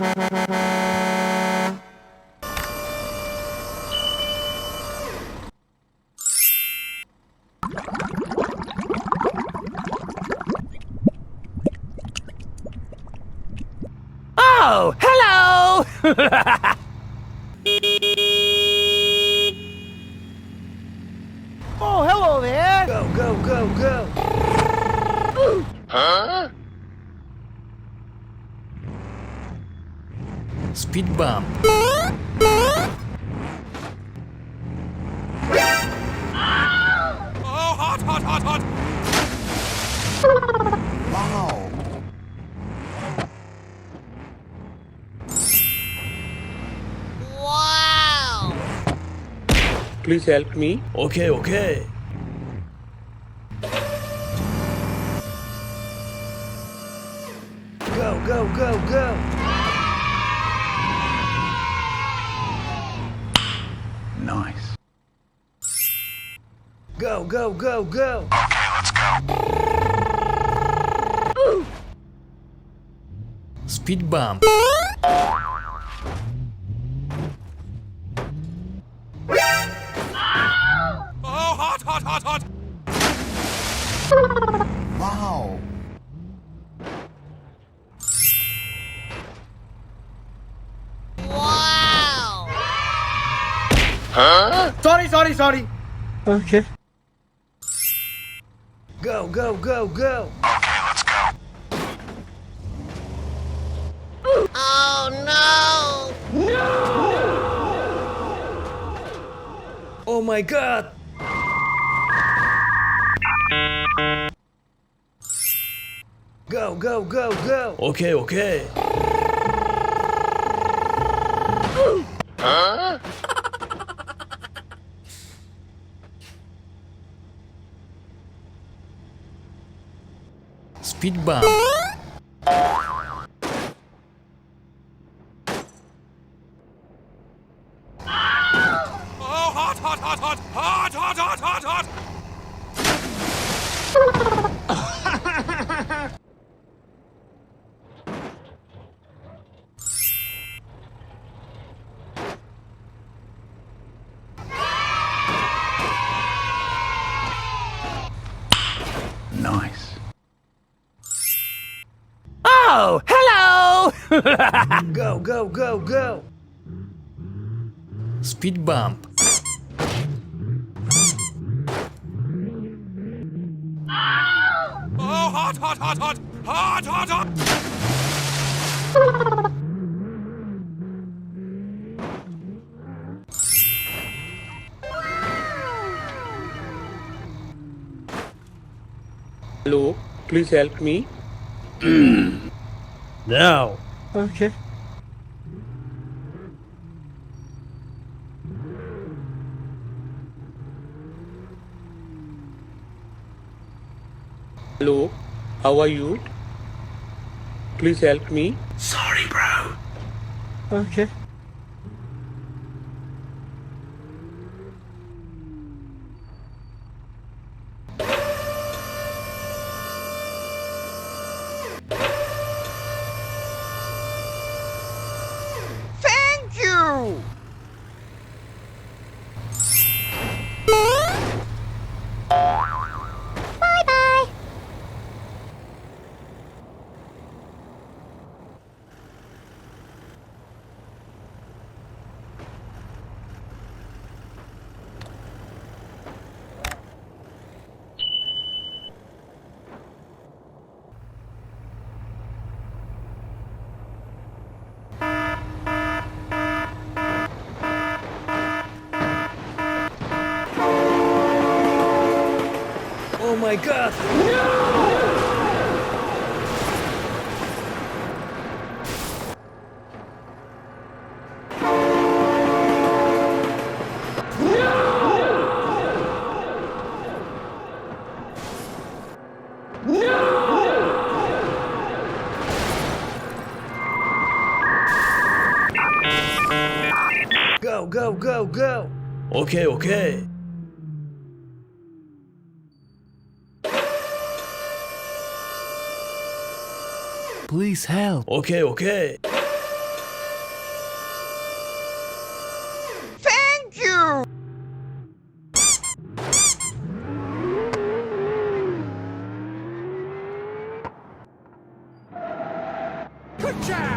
Oh, hello! Oh, hello there! Go, go, go, go! Huh? Speed bump. Oh, hot, hot, hot, hot! Wow. Wow! Please help me. Okay, okay. Go, go, go, go! Nice. Go, go, go, go! Okay, let's go. Speed bump. Oh, hot, hot, hot, hot! Wow. Wow! Huh? Sorry. Okay. Go, go, go, go! Okay, let's go. Oh no! Oh my god! Go, go, go, go! Okay, okay. Huh? Speed bump. Oh, hot, hot, hot, hot! Hot, hot, hot, hot, hot! Nice. Oh, hello! Go, go, go, go! Speed bump. Oh, hot, hot, hot, hot! Hot, hot, hot! Hello. Please help me. Now! Okay. Hello. How are you? Please help me. Sorry, bro. Okay. Thank you! Bye-bye! Oh my god! Go, go, go, go! Okay, okay. Please help. Okay, okay. Quick, Jack!